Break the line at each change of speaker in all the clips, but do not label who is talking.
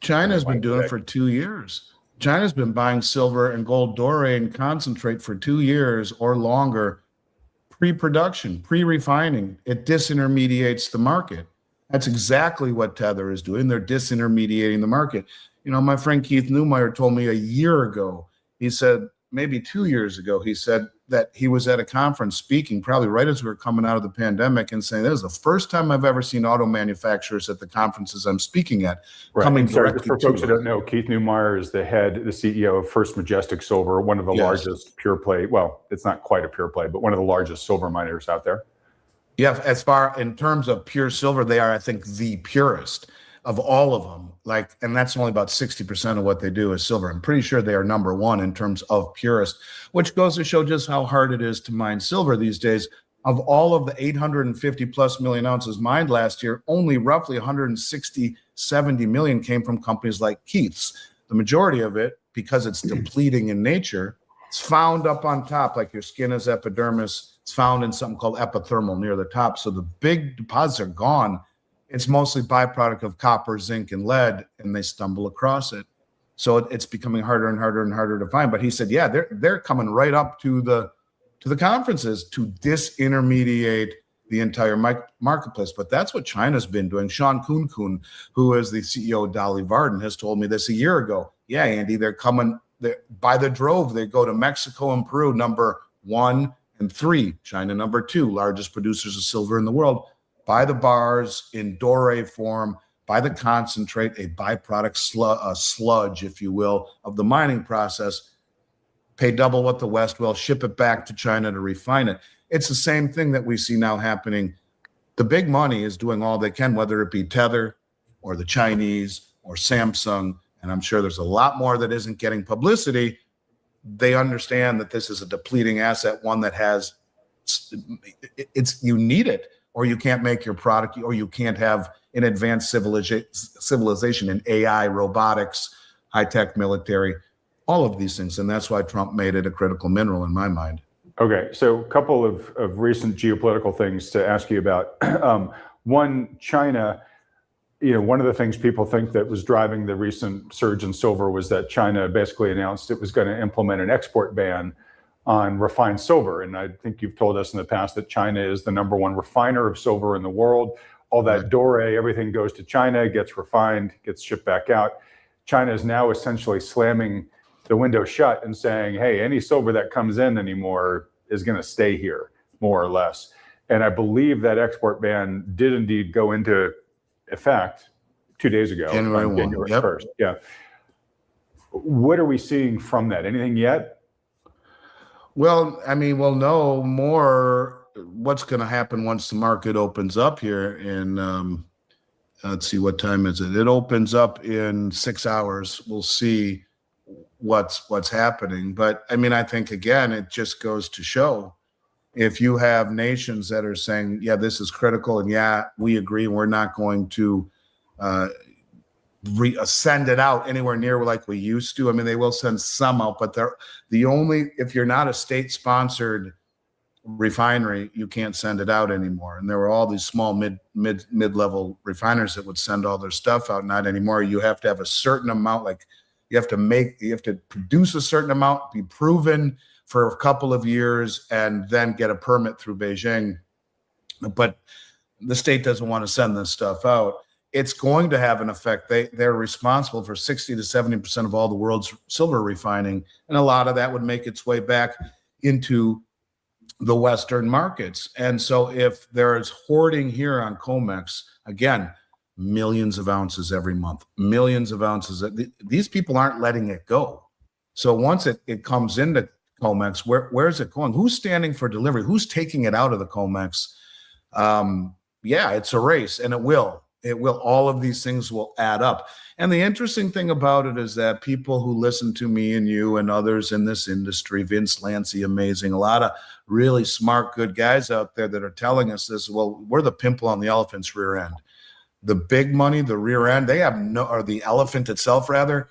China's been doing it for 2 years. China's been buying silver and gold doré and concentrate for 2 years or longer, pre-production, pre-refining. It disintermediates the market. That's exactly what Tether is doing. They're disintermediating the market. You know, my friend Keith Newmeyer told me a year ago, he said, maybe 2 years ago, he said that he was at a conference speaking, probably right as we were coming out of the pandemic, and saying, this is the first time I've ever seen auto manufacturers at the conferences I'm speaking at coming directly
for folks who don't know, Keith Newmeyer is the CEO of First Majestic Silver, one of the largest pure play. Well, it's not quite a pure play, but one of the largest silver miners out there.
Yeah, as far in terms of pure silver, they are, I think, the purest of all of them. And that's only about 60% of what they do is silver. I'm pretty sure they are number one in terms of purest, which goes to show just how hard it is to mine silver these days. Of all of the 850 plus million ounces mined last year, only roughly 160, 70 million came from companies like Keith's. The majority of it, because it's depleting in nature, it's found up on top, like your skin is epidermis. It's found in something called epithermal near the top. So the big deposits are gone. It's mostly byproduct of copper, zinc, and lead, and they stumble across it. So it's becoming harder and harder and harder to find. But he said, yeah, they're coming right up to the conferences to disintermediate the entire marketplace. But that's what China's been doing. Sean Kuhn, who is the CEO of Dolly Varden, has told me this a year ago. Yeah, Andy, they're coming by the drove. They go to Mexico and Peru, number 1 and 3. China, number 2, largest producers of silver in the world. Buy the bars in doré form, buy the concentrate, a byproduct sludge, if you will, of the mining process, pay double what the West will, ship it back to China to refine it. It's the same thing that we see now happening. The big money is doing all they can, whether it be Tether or the Chinese or Samsung, and I'm sure there's a lot more that isn't getting publicity. They understand that this is a depleting asset, one that has, you need it, or you can't make your product, or you can't have an advanced civilization in AI, robotics, high-tech military, all of these things. And that's why Trump made it a critical mineral in my mind.
Okay, so a couple of recent geopolitical things to ask you about. One, China, one of the things people think that was driving the recent surge in silver was that China basically announced it was going to implement an export ban on refined silver. And I think you've told us in the past that China is the number 1 refiner of silver in the world. All that doré, everything goes to China, gets refined, gets shipped back out. China is now essentially slamming the window shut and saying, hey, any silver that comes in anymore is going to stay here, more or less. And I believe that export ban did indeed go into effect 2 days ago,
January
1st. Yeah. What are we seeing from that? Anything yet?
Well, I mean, we'll know more what's going to happen once the market opens up here in, let's see, what time is it? It opens up in 6 hours. We'll see what's happening. But I mean, I think, again, it just goes to show if you have nations that are saying, yeah, this is critical, and yeah, we agree, we're not going to send it out anywhere near like we used to. I mean, they will send some out, but if you're not a state-sponsored refinery, you can't send it out anymore. And there were all these small mid-level refiners that would send all their stuff out. Not anymore. You have to have a certain amount, like you have to produce a certain amount, be proven for a couple of years, and then get a permit through Beijing. But the state doesn't want to send this stuff out. It's going to have an effect. They're responsible for 60 to 70% of all the world's silver refining, and a lot of that would make its way back into the Western markets. And so if there is hoarding here on COMEX, again, millions of ounces every month, millions of ounces. These people aren't letting it go. So once it comes into COMEX, where is it going? Who's standing for delivery? Who's taking it out of the COMEX? Yeah, it's a race, and it will. All of these things will add up. And the interesting thing about it is that people who listen to me and you and others in this industry, Vince Lancy, amazing, a lot of really smart, good guys out there that are telling us this, well, we're the pimple on the elephant's rear end. The big money, the rear end, or the elephant itself, rather,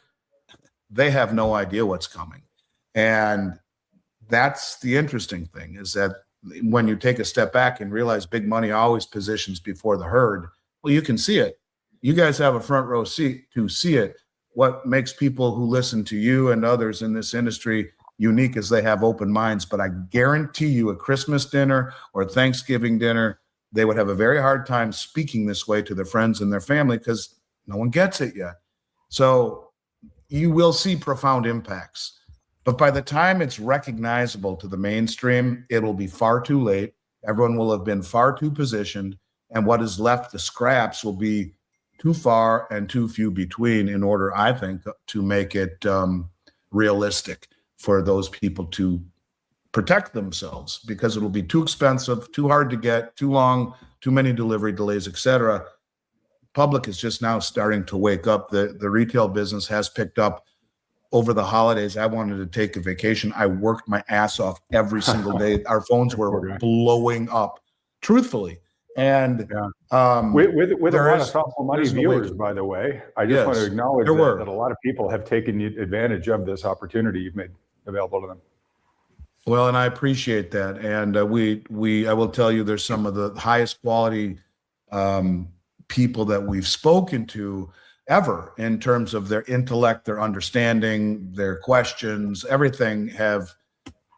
they have no idea what's coming. And that's the interesting thing, is that when you take a step back and realize big money always positions before the herd, well, you can see it. You guys have a front row seat to see it. what makes people who listen to you and others in this industry unique is they have open minds. But I guarantee you a Christmas dinner or Thanksgiving dinner, they would have a very hard time speaking this way to their friends and their family because no one gets it yet. So you will see profound impacts. But by the time it's recognizable to the mainstream, it'll be far too late. Everyone will have been far too positioned. And what is left, the scraps, will be too far and too few between in order, I think, to make it realistic for those people to protect themselves, because it'll be too expensive, too hard to get, too long, too many delivery delays, et cetera. Public is just now starting to wake up. The retail business has picked up over the holidays. I wanted to take a vacation. I worked my ass off every single day. Our phones were blowing up, truthfully. And
with a lot of thoughtful money viewers, by the way. I just want to acknowledge that a lot of people have taken advantage of this opportunity you've made available to them.
Well, and I appreciate that. And I will tell you, there's some of the highest quality people that we've spoken to ever in terms of their intellect, their understanding, their questions, everything.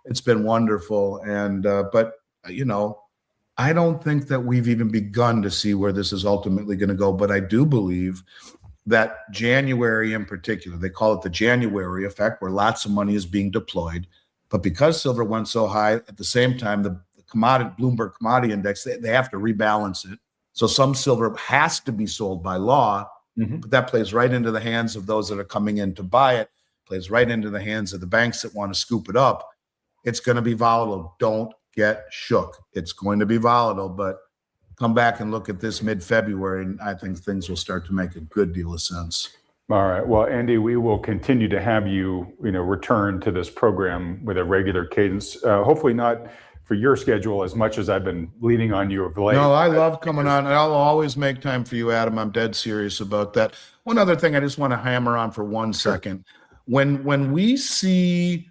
It's been wonderful. And but I don't think that we've even begun to see where this is ultimately going to go. But I do believe that January in particular, they call it the January effect, where lots of money is being deployed. But because silver went so high, at the same time, the Bloomberg Commodity Index, they have to rebalance it. So some silver has to be sold by law, but that plays right into the hands of those that are coming in to buy it, plays right into the hands of the banks that want to scoop it up. It's going to be volatile. Don't get shook. It's going to be volatile, but come back and look at this mid-February, and I think things will start to make a good deal of sense.
All right. Well, Andy, we will continue to have you, return to this program with a regular cadence. Hopefully not for your schedule as much as I've been leaning on you of late.
No, I love coming on. I'll always make time for you, Adam. I'm dead serious about that. One other thing I just want to hammer on for 1 second. When we see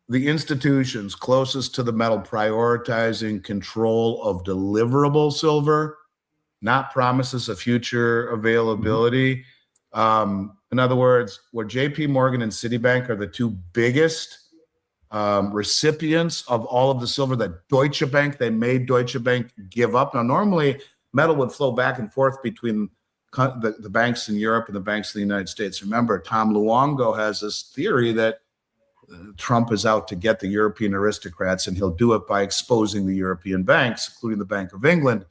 the institutions closest to the metal prioritizing control of deliverable silver, not promises of future availability. In other words, where JP Morgan and Citibank are the two biggest recipients of all of the silver that Deutsche Bank, they made Deutsche Bank give up. Now, normally metal would flow back and forth between the banks in Europe and the banks in the United States. Remember, Tom Luongo has this theory that Trump is out to get the European aristocrats, and he'll do it by exposing the European banks, including the Bank of England.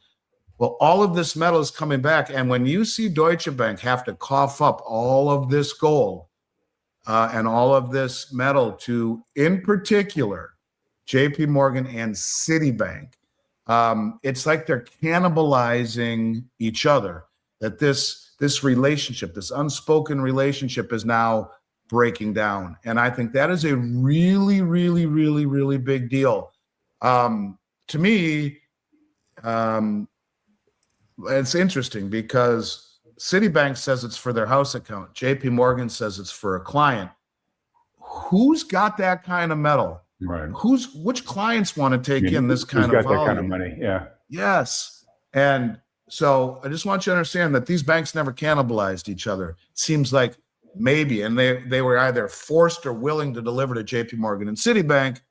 Well, all of this metal is coming back. And when you see Deutsche Bank have to cough up all of this gold and all of this metal to, in particular, JP Morgan and Citibank, it's like they're cannibalizing each other, that this relationship, this unspoken relationship, is now breaking down. And I think that is a really, really, really, really big deal. To me, it's interesting because Citibank says it's for their house account. JP Morgan says it's for a client. Who's got that kind of metal?
Right.
Which clients want to take in this kind of volume? Who's got that kind of
money? Yeah.
Yes. And so I just want you to understand that these banks never cannibalized each other. It seems like maybe, and they were either forced or willing to deliver to JP Morgan and Citibank.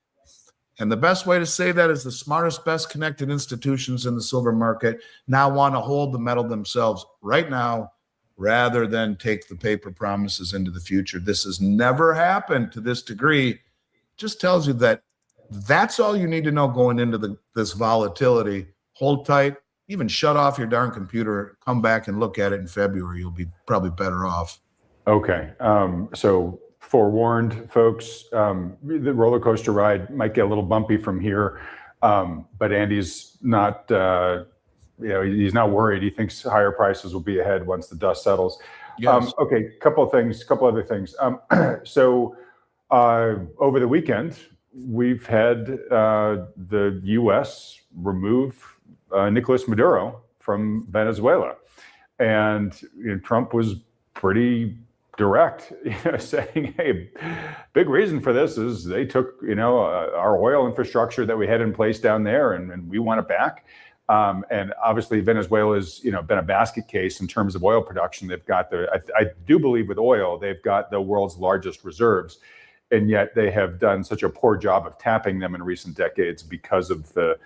And the best way to say that is the smartest, best connected institutions in the silver market now want to hold the metal themselves right now rather than take the paper promises into the future. This has never happened to this degree. Just tells you that that's all you need to know going into this volatility. Hold tight, even shut off your darn computer, come back and look at it in February. You'll be probably better off.
Okay. So forewarned, folks, the roller coaster ride might get a little bumpy from here, but Andy's not, he's not worried. He thinks higher prices will be ahead once the dust settles.
Yes.
Okay, couple other things. So over the weekend, we've had the U.S. remove Nicolas Maduro from Venezuela, and Trump was pretty direct, saying, hey, big reason for this is they took, our oil infrastructure that we had in place down there, and we want it back. And obviously Venezuela's, been a basket case in terms of oil production. They've got I do believe with oil, they've got the world's largest reserves. And yet they have done such a poor job of tapping them in recent decades because of the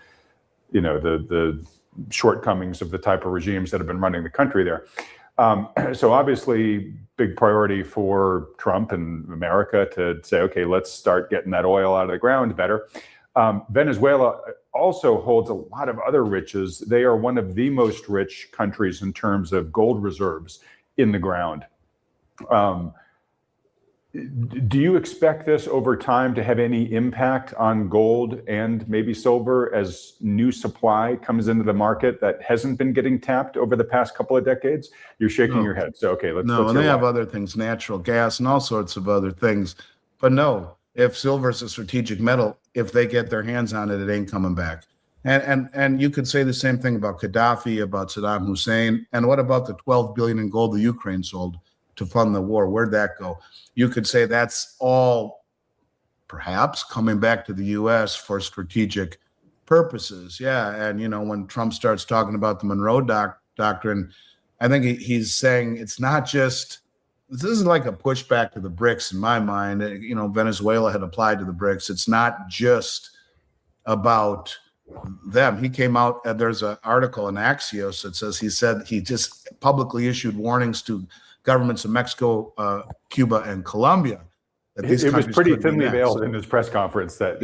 shortcomings of the type of regimes that have been running the country there. So obviously, big priority for Trump and America to say, okay, let's start getting that oil out of the ground better. Venezuela also holds a lot of other riches. They are one of the most rich countries in terms of gold reserves in the ground. Do you expect this over time to have any impact on gold and maybe silver as new supply comes into the market that hasn't been getting tapped over the past couple of decades? You're shaking your head. So, okay, let's
and they have other things, natural gas and all sorts of other things. But no, if silver is a strategic metal, if they get their hands on it, it ain't coming back. And you could say the same thing about Gaddafi, about Saddam Hussein. And what about the 12 billion in gold the Ukraine sold to fund the war? Where'd that go? You could say that's all perhaps coming back to the U.S. for strategic purposes. Yeah. And, when Trump starts talking about the Monroe Doctrine, I think he's saying it's not just, this isn't like a pushback to the BRICS in my mind. Venezuela had applied to the BRICS. It's not just about them. He came out, there's an article in Axios that says he just publicly issued warnings to governments of Mexico, Cuba, and Colombia.
It was pretty thinly veiled in his press conference that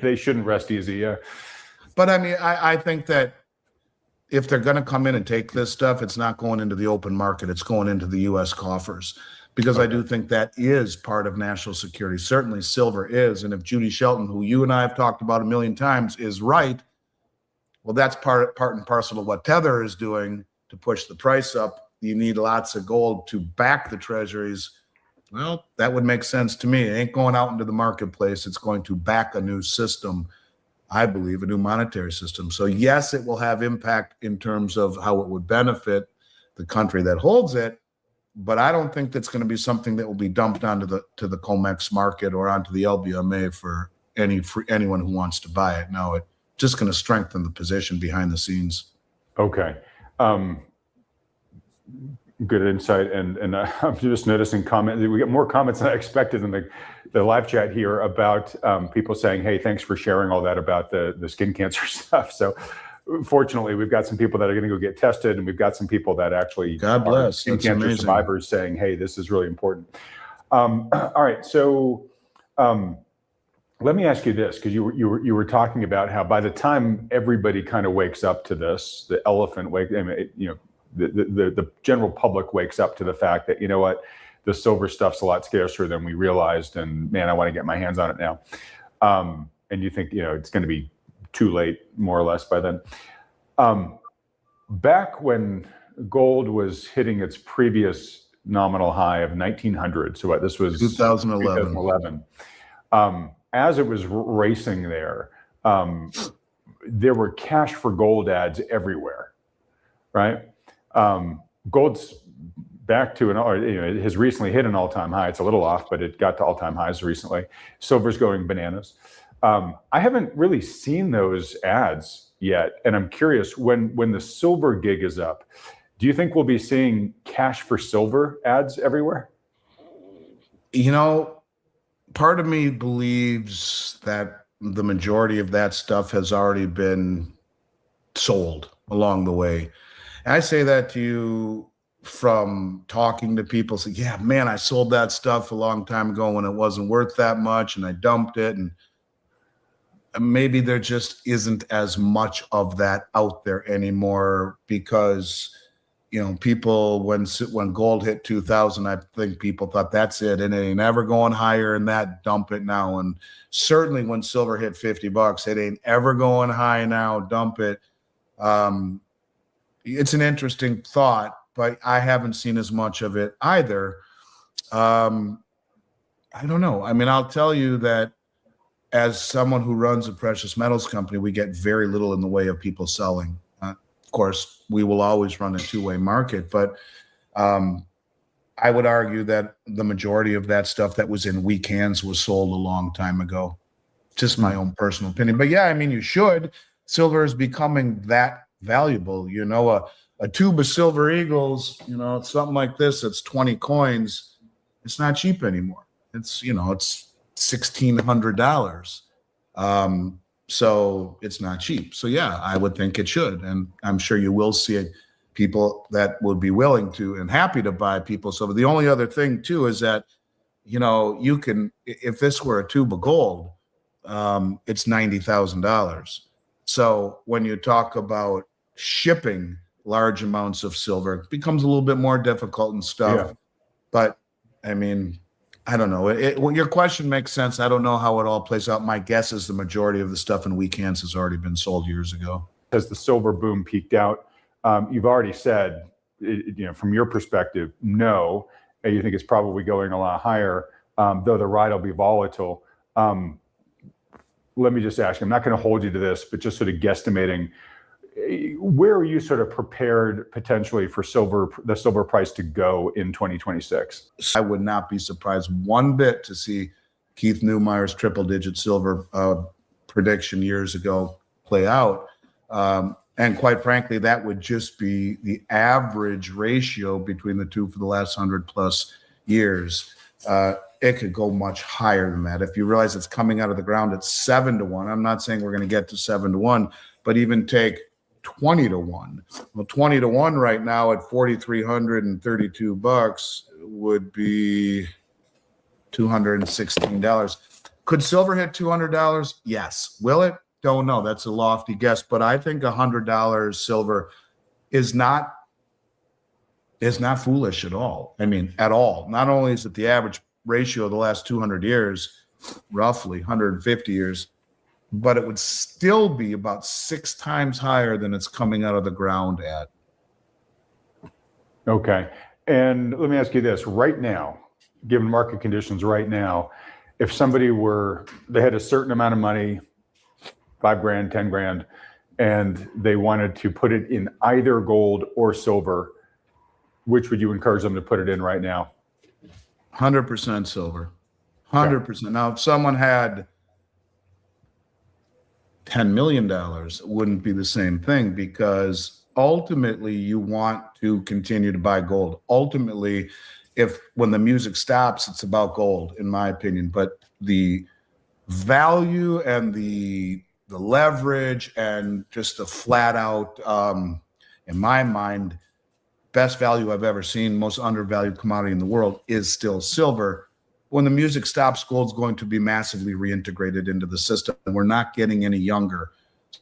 they shouldn't rest easy. Yeah.
But I mean, I think that if they're going to come in and take this stuff, it's not going into the open market. It's going into the U.S. coffers, because I do think that is part of national security. Certainly silver is. And if Judy Shelton, who you and I have talked about a million times, is right, well, that's part and parcel of what Tether is doing to push the price up. You need lots of gold to back the treasuries. Well, that would make sense to me. It ain't going out into the marketplace. It's going to back a new system, I believe, a new monetary system. So yes, it will have impact in terms of how it would benefit the country that holds it, but I don't think that's going to be something that will be dumped onto the COMEX market or onto the LBMA for anyone who wants to buy it. No, it's just going to strengthen the position behind the scenes.
Okay. Good insight. And I'm just noticing we get more comments than I expected in the live chat here about people saying, hey, thanks for sharing all that about the skin cancer stuff. So fortunately, we've got some people that are going to go get tested, and we've got some people that actually
God bless.
Skin cancer survivors saying, hey, this is really important. All right. So let me ask you this, because you were talking about how by the time everybody kind of wakes up to this, the elephant the general public wakes up to the fact that, the silver stuff's a lot scarcer than we realized, and man, I want to get my hands on it now. And you think, it's going to be too late, more or less, by then. Back when gold was hitting its previous nominal high of 1900, so this was 2011. As it was racing there were cash for gold ads everywhere, right? Gold's back to it has recently hit an all-time high. It's a little off, but it got to all-time highs recently. Silver's going bananas. I haven't really seen those ads yet, and I'm curious, when the silver gig is up, do you think we'll be seeing cash for silver ads everywhere?
Part of me believes that the majority of that stuff has already been sold along the way. And I say that to you from talking to people. Say, yeah, man, I sold that stuff a long time ago when it wasn't worth that much, and I dumped it. And maybe there just isn't as much of that out there anymore because, people, when gold hit 2000, I think people thought that's it, and it ain't ever going higher than that, dump it now. And certainly when silver hit $50, it ain't ever going high now, dump it. It's an interesting thought, but I haven't seen as much of it either. I don't know. I mean, I'll tell you that as someone who runs a precious metals company, we get very little in the way of people selling. Of course, we will always run a two-way market, but I would argue that the majority of that stuff that was in weak hands was sold a long time ago. Just my own personal opinion. But yeah, I mean, you should. silver is becoming that valuable. A tube of Silver Eagles, something like this, it's 20 coins. It's not cheap anymore. It's $1,600. So it's not cheap. So yeah, I would think it should. And I'm sure you will see people that would be willing to and happy to buy people silver. The only other thing too is that, you can, if this were a tube of gold, it's $90,000. So when you talk about shipping large amounts of silver, it becomes a little bit more difficult and stuff.
Yeah.
But I mean, I don't know. Your question makes sense. I don't know how it all plays out. My guess is the majority of the stuff in weak hands has already been sold years ago.
Has the silver boom peaked out? You've already said, from your perspective, no. You think it's probably going a lot higher, though the ride will be volatile. Let me just ask, I'm not going to hold you to this, but just sort of guesstimating, where are you sort of prepared potentially for the silver price to go in 2026?
I would not be surprised one bit to see Keith Neumeyer's triple-digit silver prediction years ago play out. And quite frankly, that would just be the average ratio between the two for the last 100+ years. It could go much higher than that. If you realize it's coming out of the ground at 7-1, I'm not saying we're going to get to 7-1, but even take 20-1. Well, 20-1 right now at $4,332 would be $216. Could silver hit $200? Yes. Will it? Don't know. That's a lofty guess, but I think $100 silver is not foolish at all. I mean, at all. Not only is it the average ratio of the last 200 years, roughly 150 years, but it would still be about 6 times higher than it's coming out of the ground at.
Okay. And let me ask you this right now, given market conditions right now, if somebody they had a certain amount of money, $5,000, $10,000, and they wanted to put it in either gold or silver, which would you encourage them to put it in right now?
100% silver. 100%. Okay. Now, if someone had $10 million, it wouldn't be the same thing, because ultimately you want to continue to buy gold. Ultimately, when the music stops, it's about gold, in my opinion. But the value and the leverage and just the flat out, in my mind, best value I've ever seen, most undervalued commodity in the world is still silver. When the music stops, gold's going to be massively reintegrated into the system, and we're not getting any younger.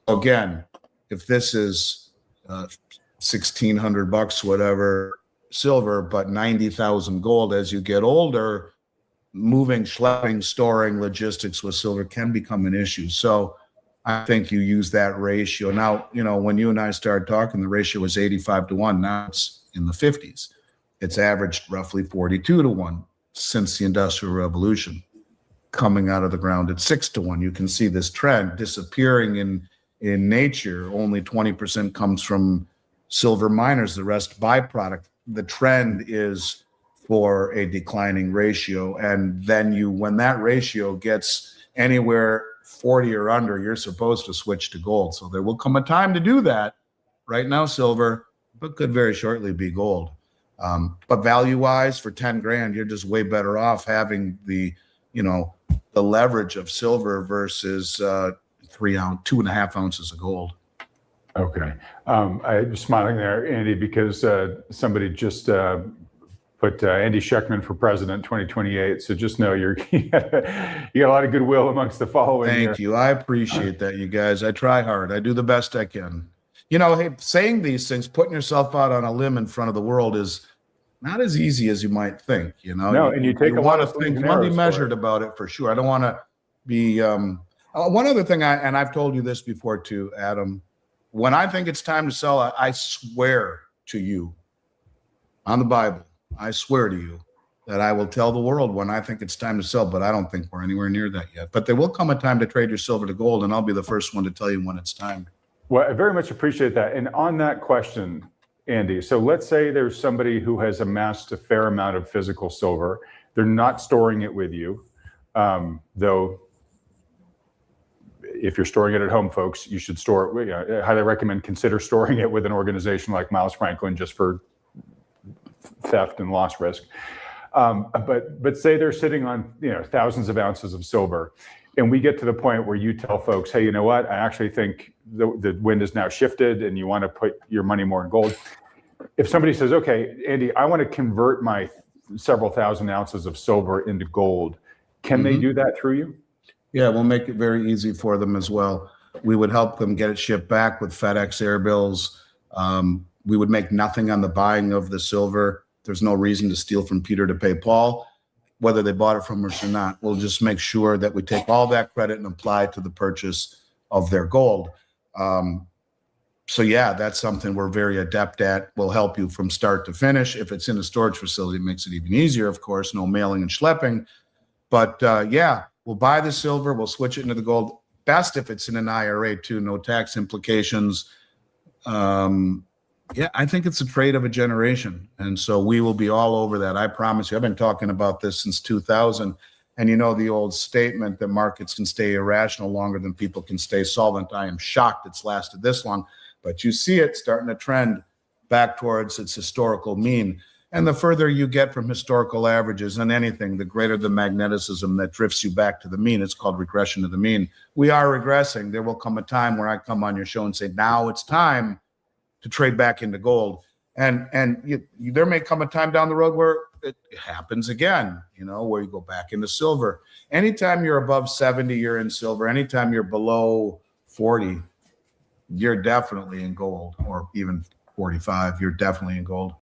So again, if this is $1,600, whatever, silver, but 90,000 gold, as you get older, moving, schlepping, storing, logistics with silver can become an issue. So I think you use that ratio. Now, when you and I started talking, the ratio was 85-1. Now it's in the 50s. It's averaged roughly 42-1 since the Industrial Revolution, coming out of the ground at 6-1. You can see this trend disappearing in nature. Only 20% comes from silver miners, the rest byproduct. The trend is for a declining ratio. And then when that ratio gets anywhere 40 or under, you're supposed to switch to gold. So there will come a time to do that. Right now, silver, but could very shortly be gold. But value-wise, for 10 grand, you're just way better off having the leverage of silver versus 2.5 ounces of gold.
Okay. I'm smiling there, Andy, because somebody just put Andy Schectman for president 2028. So just know you got a lot of goodwill amongst the following.
Thank you. I appreciate that, you guys. I try hard. I do the best I can. Hey, saying these things, putting yourself out on a limb in front of the world is not as easy as you might think.
No, and you take a lot of things.
You want to be measured about it, for sure. I don't want to be. One other thing, I've told you this before too, Adam. When I think it's time to sell, I swear to you, on the Bible, I swear to you that I will tell the world when I think it's time to sell. But I don't think we're anywhere near that yet. But there will come a time to trade your silver to gold, and I'll be the first one to tell you when it's time.
Well, I very much appreciate that. And on that question, Andy, so let's say there's somebody who has amassed a fair amount of physical silver. They're not storing it with you, though if you're storing it at home, folks, you should store it. I highly recommend consider storing it with an organization like Miles Franklin just for theft and loss risk. But say they're sitting on thousands of ounces of silver, and we get to the point where you tell folks, hey, you know what? I actually think the wind is now shifted, and you want to put your money more in gold. If somebody says, okay, Andy, I want to convert my several thousand ounces of silver into gold, can they do that through you?
Yeah, we'll make it very easy for them as well. We would help them get it shipped back with FedEx air bills. We would make nothing on the buying of the silver. There's no reason to steal from Peter to pay Paul, whether they bought it from us or not. We'll just make sure that we take all that credit and apply it to the purchase of their gold. So yeah, that's something we're very adept at. We'll help you from start to finish. If it's in a storage facility, it makes it even easier, of course, no mailing and schlepping. But yeah, we'll buy the silver, we'll switch it into the gold. Best if it's in an IRA too, no tax implications. Yeah, I think it's a trade of a generation. And so we will be all over that. I promise you. I've been talking about this since 2000. And you know the old statement that markets can stay irrational longer than people can stay solvent. I am shocked it's lasted this long. But you see it starting to trend back towards its historical mean. And the further you get from historical averages on anything, the greater the magneticism that drifts you back to the mean. It's called regression to the mean. We are regressing. There will come a time where I come on your show and say, now it's time to trade back into gold. And there may come a time down the road where it happens again, where you go back into silver. Anytime you're above 70, you're in silver. Anytime you're below 40, you're definitely in gold, or even 45, you're definitely in gold.